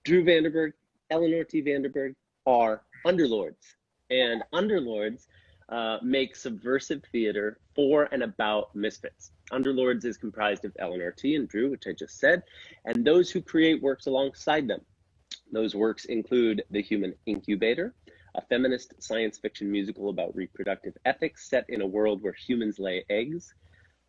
Drew Vanderburg, Elinor Vanderburg are underlords. And underlords make subversive theater for and about misfits. Underlords is comprised of Elinor and Drew, which I just said, and those who create works alongside them. Those works include The Human Incubator, a feminist science fiction musical about reproductive ethics set in a world where humans lay eggs.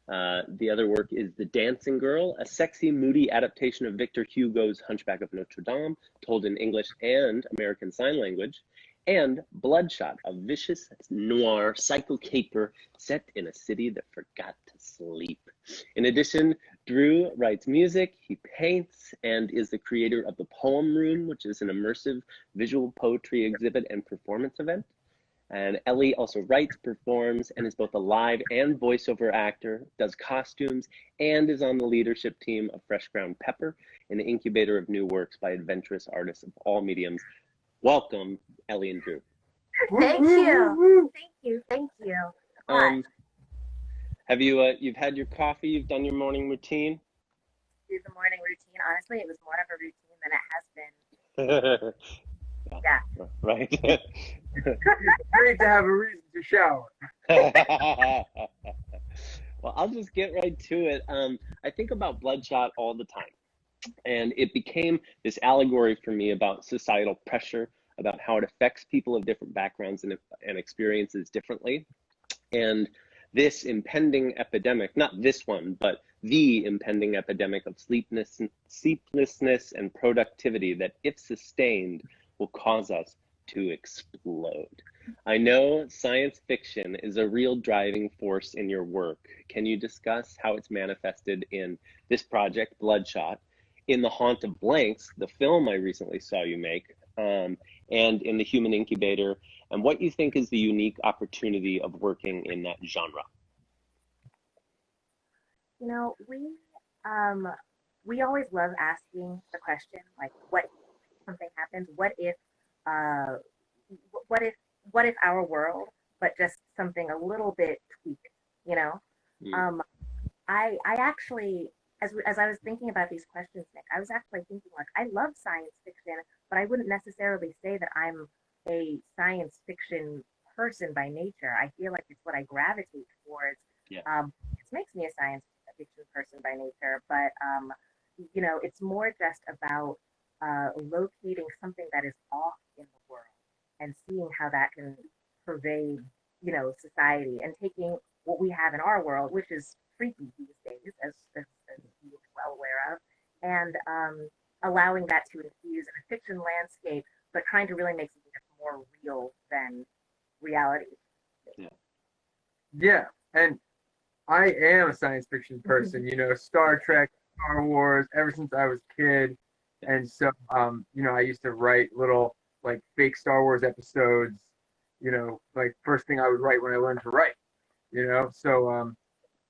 The other work is The Dancing Girl, a sexy, moody adaptation of Victor Hugo's Hunchback of Notre Dame, told in English and American Sign Language, and Bloodshot, a vicious noir psycho caper set in a city that forgot to sleep. In addition, Drew writes music, he paints, and is the creator of the Poem Room, which is an immersive visual poetry exhibit and performance event. And Ellie also writes, performs, and is both a live and voiceover actor, does costumes, and is on the leadership team of Fresh Ground Pepper, an incubator of new works by adventurous artists of all mediums. Welcome, Ellie and Drew. Thank you. Thank you. Thank you. Have you, you've had your coffee, you've done your morning routine? Do the morning routine. Honestly, it was more of a routine than it has been. Yeah. Right. Great to have a reason to shower. Well, I'll just get right to it. I think about Bloodshot all the time. And it became this allegory for me about societal pressure, about how it affects people of different backgrounds and experiences differently. And this impending epidemic, not this one, but the impending epidemic of sleeplessness and productivity that, if sustained, will cause us to explode. I know science fiction is a real driving force in your work. Can you discuss how it's manifested in this project, Bloodshot, in The Haunt of Blanks, the film I recently saw you make, and in The Human Incubator, and what you think is the unique opportunity of working in that genre? You know, we always love asking the question, like, what if something happens? What if our world, but just something a little bit tweaked, you know? Mm. I actually, as I was thinking about these questions, Nick, I was actually thinking, like, I love science fiction, but I wouldn't necessarily say that I'm a science fiction person by nature. I feel like it's what I gravitate towards. Yeah. It makes me a science fiction person by nature, but you know, it's more just about locating something that is off in the world and seeing how that can pervade, you know, society, and taking what we have in our world, which is freaky these days, as you're well aware of, and allowing that to infuse in a fiction landscape, but trying to really make something that's more real than reality. Yeah, and I am a science fiction person, you know, Star Trek, Star Wars, ever since I was a kid. And so, you know, I used to write little, like, fake Star Wars episodes, you know, like, first thing I would write when I learned to write, you know? So,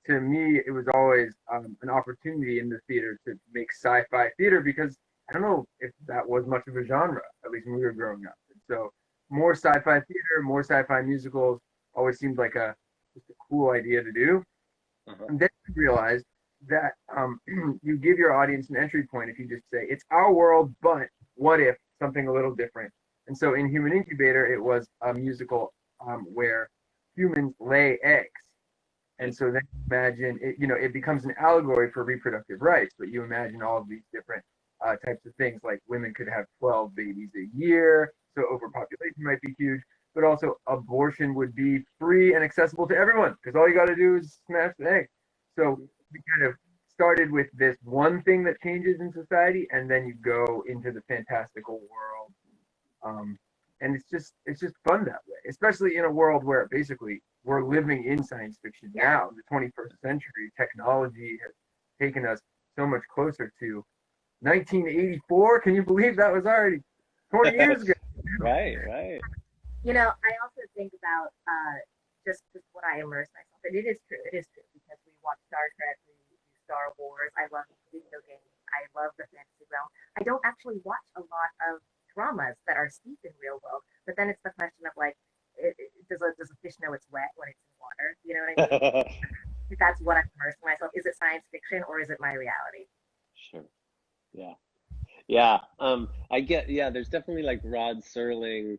to me, it was always an opportunity in the theater to make sci-fi theater, because I don't know if that was much of a genre, at least when we were growing up. And so more sci-fi theater, more sci-fi musicals always seemed like just a cool idea to do. And then I realized that you give your audience an entry point if you just say, it's our world, but what if something a little different? And so in Human Incubator, it was a musical where humans lay eggs. And so then imagine, you know, it becomes an allegory for reproductive rights, but you imagine all of these different types of things, like women could have 12 babies a year, so overpopulation might be huge, but also abortion would be free and accessible to everyone, because all you got to do is smash the egg. So we kind of started with this one thing that changes in society, and then you go into the fantastical world. And it's just fun that way, especially in a world where basically we're living in science fiction now. The 21st century technology has taken us so much closer to 1984. Can you believe that was already 20 years ago? Right. You know, I also think about just what I immerse myself in. It is true, because we watch Star Trek, we do Star Wars. I love video games. I love the fantasy realm. I don't actually watch a lot of dramas that are steeped in real world, but then it's the question of, like, does a fish know it's wet when it's in water? You know what I mean? That's what I'm immersing myself. Is it science fiction or is it my reality? Sure. Yeah. Yeah, I get, yeah, there's definitely like Rod Serling,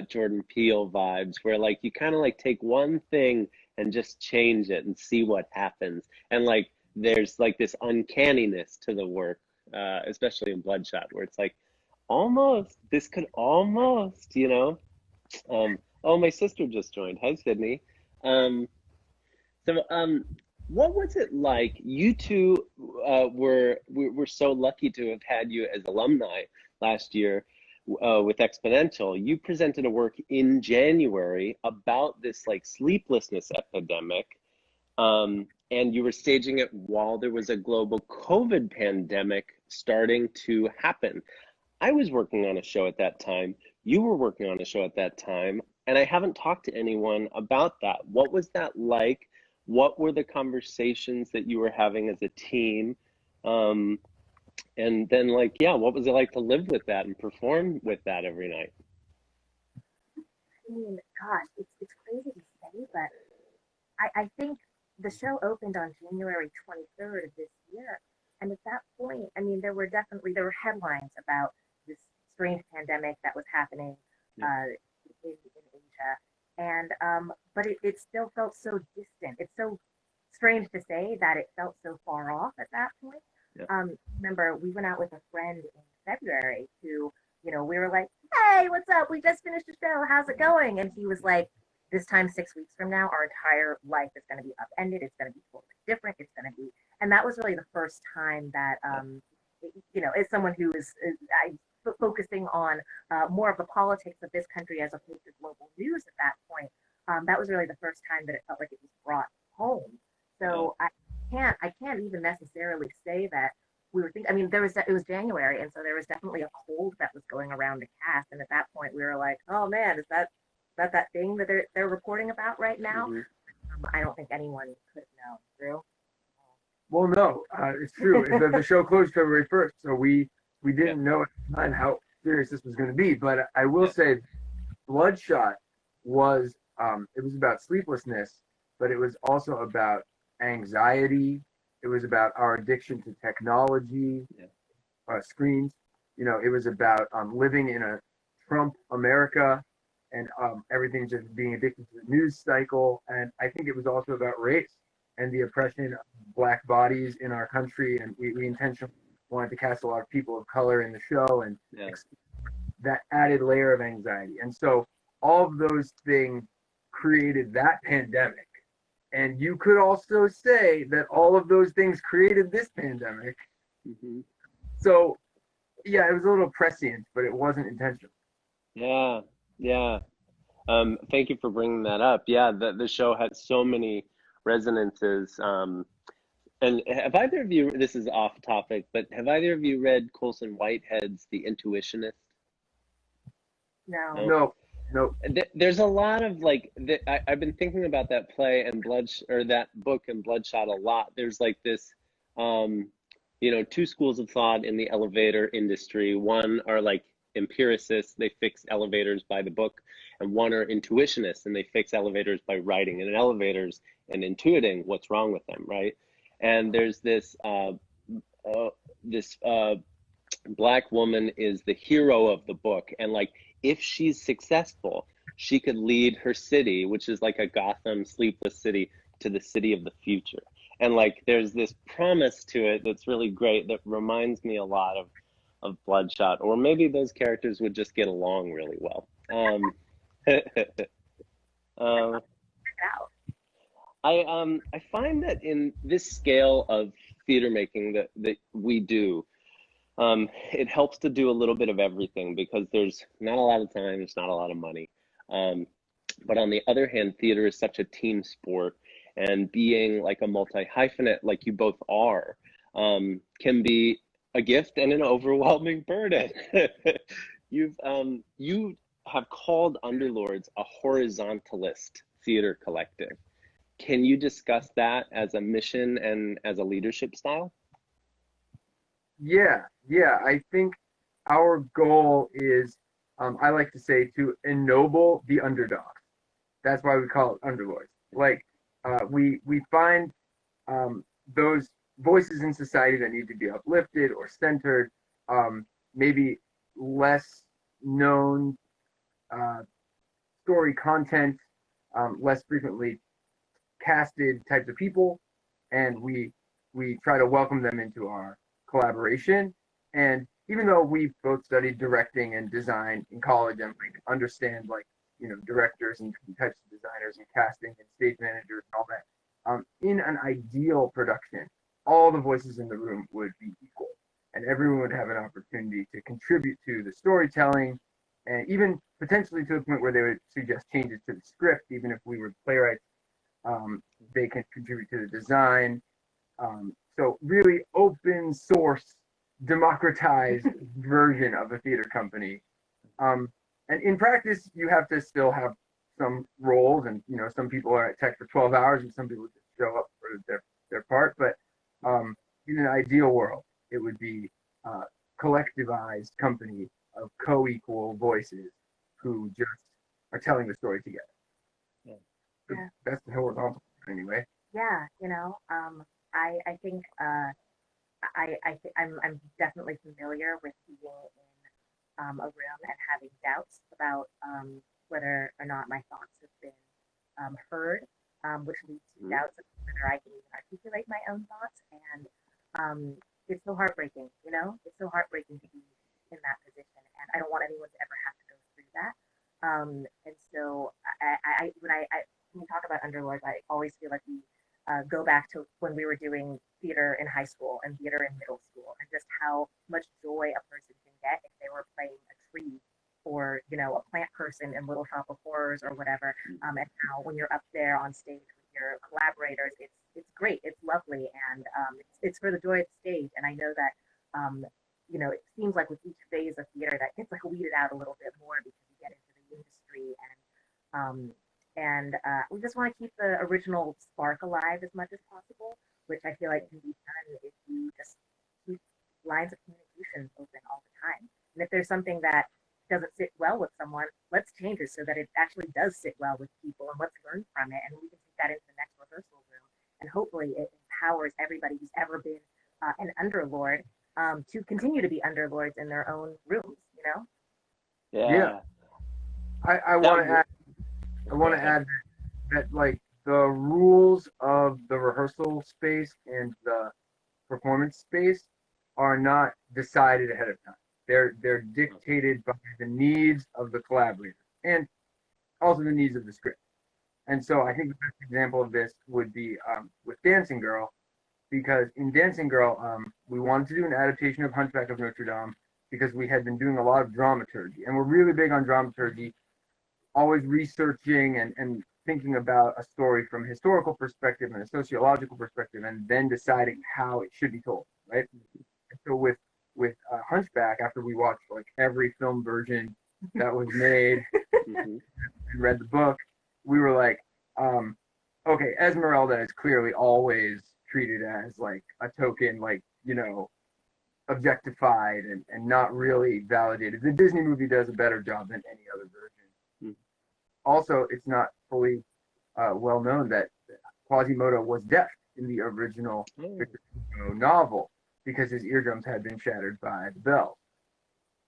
Jordan Peele vibes where like you kind of like take one thing and just change it and see what happens. And like there's like this uncanniness to the work, especially in Bloodshot, where it's like almost, this could almost, you know. Oh, my sister just joined. Hi, Sydney. Um, so, what was it like? You two were so lucky to have had you as alumni last year with Exponential. You presented a work in January about this like sleeplessness epidemic, and you were staging it while there was a global COVID pandemic starting to happen. I was working on a show at that time. You were working on a show at that time, and I haven't talked to anyone about that. What was that like? What were the conversations that you were having as a team? Um, and then, like, yeah, what was it like to live with that and perform with that every night? I mean, gosh, it's crazy to say, but I think the show opened on January 23rd of this year. And at that point, I mean, there were headlines about this strange pandemic that was happening Yeah, in Asia. And, but it still felt so distant. It's so strange to say that it felt so far off at that point. yeah, Remember, we went out with a friend in February who, we were like, hey, what's up? We just finished the show. How's it going? And he was like, this time 6 weeks from now, our entire life is going to be upended. It's going to be totally different. It's going to be, and that was really the first time that, yeah, as someone who is focusing on more of the politics of this country as opposed to global news at that point, that was really the first time that it felt like it was brought home. yeah, So I can't even necessarily say that we were thinking. I mean, it was January, and so there was definitely a cold that was going around the cast, and at that point we were like, oh man, is that thing that they're reporting about right now? hmm, I don't think anyone could know. Drew. Well, no, it's true. The show closed February 1st, so we yeah, didn't know at the time how serious this was going to be. But I will yeah, say, Bloodshot was it was about sleeplessness, but it was also about anxiety. It was about our addiction to technology, yeah, screens. It was about living in a Trump America and everything just being addicted to the news cycle. And I think it was also about race and the oppression of black bodies in our country. And we intentionally wanted to cast a lot of people of color in the show and yeah. that added layer of anxiety. And so all of those things created that pandemic. And you could also say that all of those things created this pandemic. Hmm. So yeah, it was a little prescient, but it wasn't intentional. Yeah, yeah. Thank you for bringing that up. Yeah, the show had so many resonances. And have either of you, this is off topic, but have either of you read Colson Whitehead's The Intuitionist? No. No? No, no. There's a lot of like, I've been thinking about that play and or that book and Bloodshot a lot. There's like this, um, two schools of thought in the elevator industry. One are like empiricists, they fix elevators by the book, and one are intuitionists, and they fix elevators by writing in elevators and intuiting what's wrong with them, right? And there's uh, this black woman is the hero of the book, and like if she's successful, she could lead her city, which is like a Gotham sleepless city, to the city of the future. And like there's this promise to it that's really great that reminds me a lot of Bloodshot, or maybe those characters would just get along really well. uh, Out. I find that in this scale of theater making that we do, it helps to do a little bit of everything because there's not a lot of time, there's not a lot of money. Um, but on the other hand, theater is such a team sport, and being like a multi-hyphenate like you both are, can be a gift and an overwhelming burden. You have called Underlords a horizontalist theater collective. Can you discuss that as a mission and as a leadership style? Yeah, yeah. I think our goal is, I like to say, to ennoble the underdog. That's why we call it underlords. Like, we find those voices in society that need to be uplifted or centered, maybe less known story content, less frequently casted types of people, and we try to welcome them into our collaboration. And even though we both studied directing and design in college and like understand like directors and types of designers and casting and stage managers and all that, in an ideal production, all the voices in the room would be equal, and everyone would have an opportunity to contribute to the storytelling, and even potentially to the point where they would suggest changes to the script, even if we were playwrights. They can contribute to the design. So really open source, democratized version of a theater company. And in practice, you have to still have some roles, and some people are at tech for 12 hours, and some people just show up for their part. But in an ideal world, it would be a collectivized company of co-equal voices who just are telling the story together. Yeah. That's the horizontal anyway. Yeah, I think I'm definitely familiar with being in a room and having doubts about whether or not my thoughts have been heard, which leads to doubts of whether I can even articulate my own thoughts. And it's so heartbreaking, it's so heartbreaking to be in that position, and I don't want anyone to ever have to go through that. And so when we talk about underlords, I always feel like we go back to when we were doing theater in high school and theater in middle school, and just how much joy a person can get if they were playing a tree or a plant person in Little Shop of Horrors or whatever. And how when you're up there on stage with your collaborators, it's great, it's lovely, and it's for the joy of the stage. And I know that it seems like with each phase of theater that gets like weeded out a little bit more because you get into the industry, and we just want to keep the original spark alive as much as possible, which I feel like can be done if you just keep lines of communication open all the time. And if there's something that doesn't sit well with someone, let's change it so that it actually does sit well with people, and let's learn from it, and we can take that into the next rehearsal room. And hopefully it empowers everybody who's ever been an underlord to continue to be underlords in their own rooms, Yeah. I want to add that like the rules of the rehearsal space and the performance space are not decided ahead of time. They're dictated by the needs of the collaborator and also the needs of the script. And so I think the best example of this would be with Dancing Girl, because in Dancing Girl, we wanted to do an adaptation of Hunchback of Notre Dame because we had been doing a lot of dramaturgy, and we're really big on dramaturgy, always researching and thinking about a story from a historical perspective and a sociological perspective, and then deciding how it should be told, right? And so with Hunchback, after we watched like every film version that was made and read the book, we were like, okay, Esmeralda is clearly always treated as like a token, like, objectified and not really validated. The Disney movie does a better job than any other version. Also, it's not fully well known that Quasimodo was deaf in the original Victor Hugo novel because his eardrums had been shattered by the bell.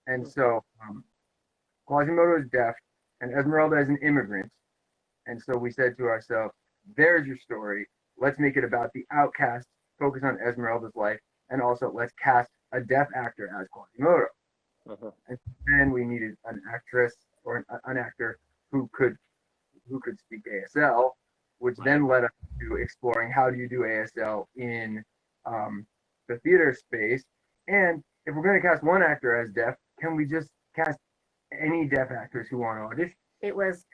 And so Quasimodo is deaf, and Esmeralda is an immigrant. And so we said to ourselves, there's your story. Let's make it about the outcast, focus on Esmeralda's life, and also let's cast a deaf actor as Quasimodo. And then we needed an actress or an actor who could speak ASL, which then led us to exploring how do you do ASL in the theater space. And if we're going to cast one actor as deaf, can we just cast any deaf actors who want to audition? It was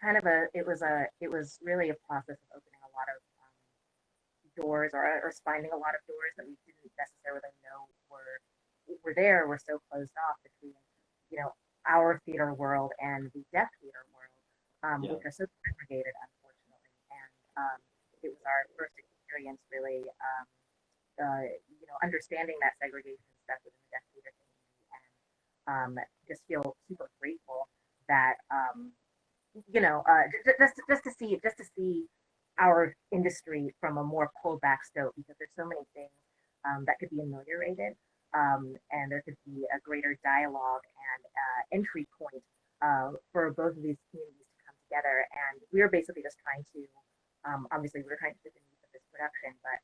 really a process of opening a lot of doors or finding a lot of doors that we didn't necessarily know were there. We're so closed off between our theater world and the deaf theater world, which are so segregated, unfortunately. And it was our first experience really understanding that segregation stuff within the deaf theater community, and just feel super grateful that just to see our industry from a more pulled back scope, because there's so many things that could be ameliorated. and there could be a greater dialogue and entry point for both of these communities to come together. And we were basically just trying to, obviously, we were trying to fit the needs of this production, but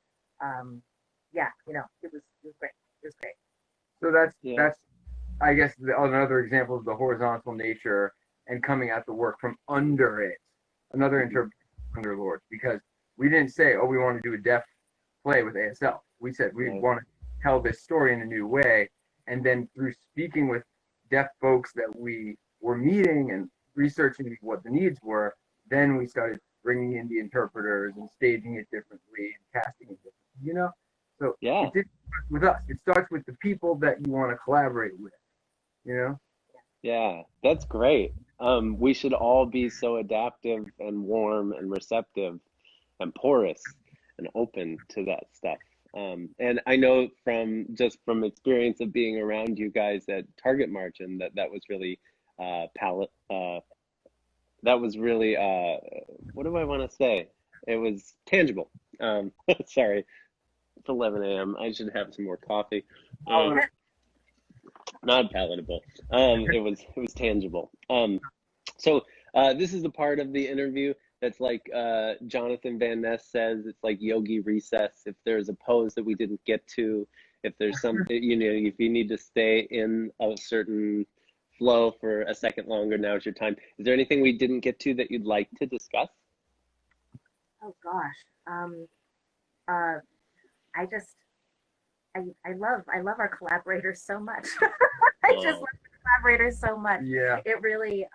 yeah, it was great. It was great. So that's I guess another example of the horizontal nature and coming at the work from under it. Another interpretation of underlords, because we didn't say, oh, we want to do a deaf play with ASL. We said we want to tell this story in a new way, and then through speaking with deaf folks that we were meeting and researching what the needs were, then we started bringing in the interpreters and staging it differently and casting it differently. So it didn't start with us. It starts with the people that you want to collaborate with. Yeah, that's great. We should all be so adaptive and warm and receptive and porous and open to that stuff. And I know from experience of being around you guys at Target Margin that was really that was really what do I want to say? It was tangible. Sorry, it's 11 a.m. I should have some more coffee. Not palatable. It was tangible. So this is the part of the interview that's like Jonathan Van Ness says, it's like yogi recess. If there's a pose that we didn't get to, if there's something, if you need to stay in a certain flow for a second longer, now's your time. Is there anything we didn't get to that you'd like to discuss? Oh gosh. I love our collaborators so much. I just love the collaborators so much. Yeah. It really,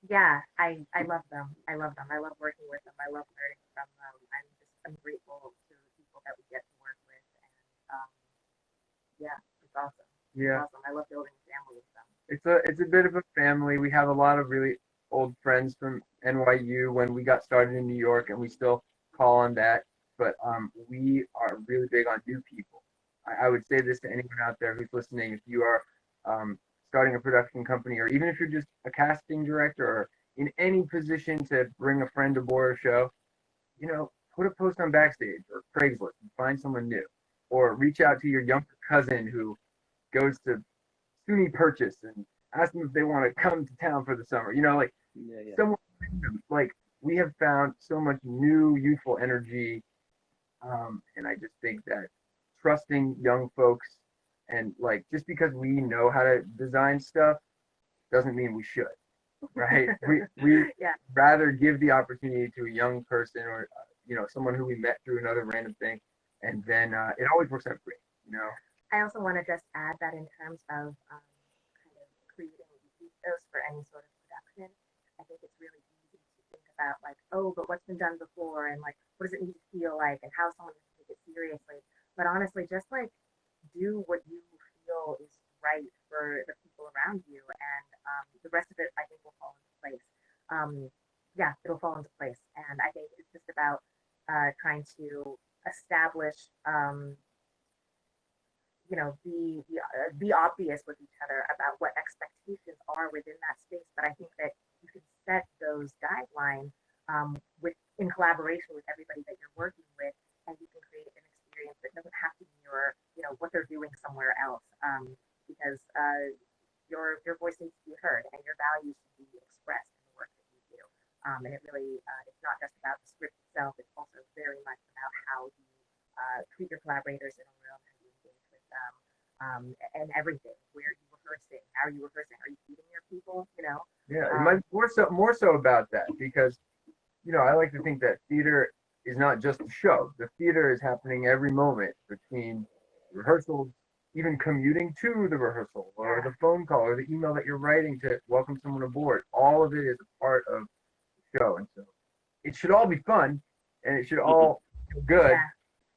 yeah, I love them. I love them. I love working with them. I love learning from them. I'm grateful to the people that we get to work with. And yeah, it's awesome. Yeah. It's awesome. I love building a family with them. It's a bit of a family. We have a lot of really old friends from NYU when we got started in New York, and we still call on that. But we are really big on new people. I would say this to anyone out there who's listening: if you are starting a production company, or even if you're just a casting director, or in any position to bring a friend aboard a show, put a post on Backstage or Craigslist and find someone new, or reach out to your younger cousin who goes to SUNY Purchase and ask them if they want to come to town for the summer. Someone random. Like, we have found so much new youthful energy, and I just think that trusting young folks, and like, just because we know how to design stuff doesn't mean we should, right? we rather give the opportunity to a young person, or someone who we met through another random thing, and then it always works out great. I also want to just add that in terms of kind of creating ethos for any sort of production, I think it's really easy to think about like, oh, but what's been done before, and like, what does it need to feel like, and how someone can take it seriously. But honestly, just like do what you feel is right for the people around you, and the rest of it, I think, will fall into place. Yeah, it'll fall into place, and I think it's just about trying to establish. Be obvious with each other about what expectations are within that space. But I think that you can set those guidelines in collaboration with everybody that you're working with, and you can create an experience that doesn't have to mirror, what they're doing somewhere else. Because your voice needs to be heard, and your values should be expressed in the work that you do. And it really, it's not just about the script itself. It's also very much about how you treat your collaborators in a room, how you engage with them, and everything. Where are you rehearsing? How are you rehearsing? Are you feeding your people? Yeah, it might be more so about that, because I like to think that theater is not just a show. The theater is happening every moment between rehearsals, even commuting to the rehearsal, or the phone call, or the email that you're writing to welcome someone aboard. All of it is a part of the show, and so it should all be fun, and it should all feel good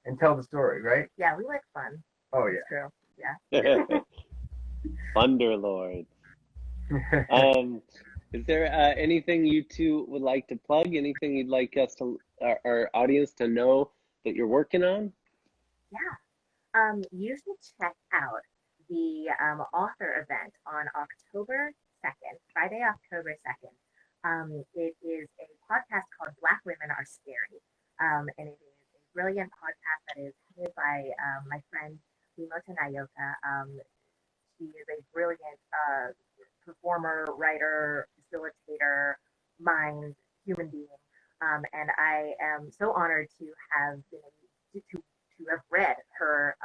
and tell the story, right? Yeah, we like fun. Oh yeah, true. Yeah. Underlords. Is there anything you two would like to plug? Anything you'd like us to, our audience to know that you're working on? Yeah. You should check out the author event on October 2nd, Friday, October 2nd. It is a podcast called Black Women Are Scary. And it is a brilliant podcast that is headed by my friend She is a brilliant performer, writer, facilitator, mind, human being. And I am so honored to have been to have read her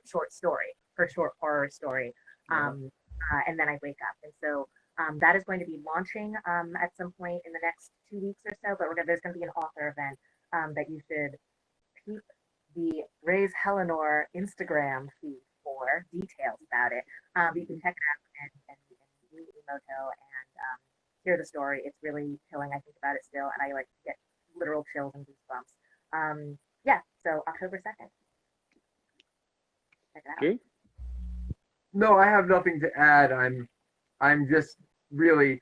short story, her short horror story. And then I wake up, and so that is going to be launching at some point in the next 2 weeks or so. But there's going to be an author event that you should peep the Raise Elinor Instagram feed for details about it. You can check it out and meet Emoto and hear the story. It's really chilling. I think about it still, and I like get literal chills and goosebumps. Yeah, so October 2nd. Check it out. Drew? No, I have nothing to add. I'm just really,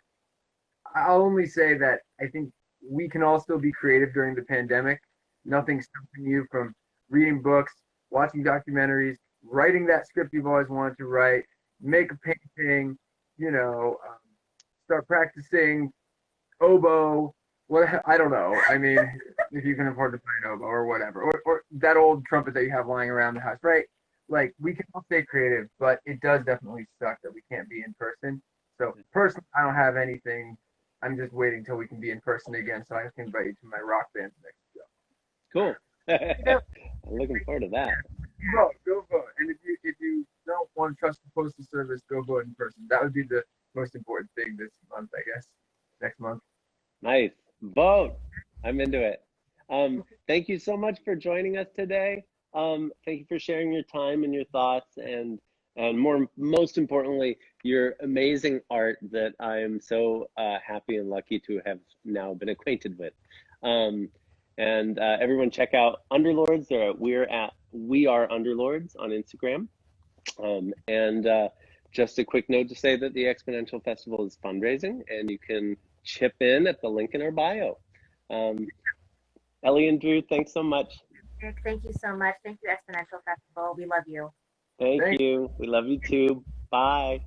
I'll only say that I think we can all still be creative during the pandemic. Nothing's stopping you from reading books, watching documentaries, writing that script you've always wanted to write, make a painting, start practicing oboe. I don't know. I mean, if you can afford to play an oboe or whatever, or that old trumpet that you have lying around the house, right? Like, we can all stay creative, but it does definitely suck that we can't be in person. So personally, I don't have anything. I'm just waiting till we can be in person again so I can invite you to my rock band next show. Cool. I'm looking forward to that. Go vote. And if you don't want to trust the postal service, go vote in person. That would be the most important thing this month, I guess. Next month. Nice. Vote. I'm into it. Thank you so much for joining us today. Thank you for sharing your time and your thoughts, and most importantly, your amazing art that I am so happy and lucky to have now been acquainted with. And everyone check out Underlords. We are Underlords on Instagram. And just a quick note to say that the Exponential Festival is fundraising, and you can chip in at the link in our bio. Ellie and Drew, thanks so much. Nick, thank you so much. Thank you, Exponential Festival. We love you. Thank you. We love you too. Bye.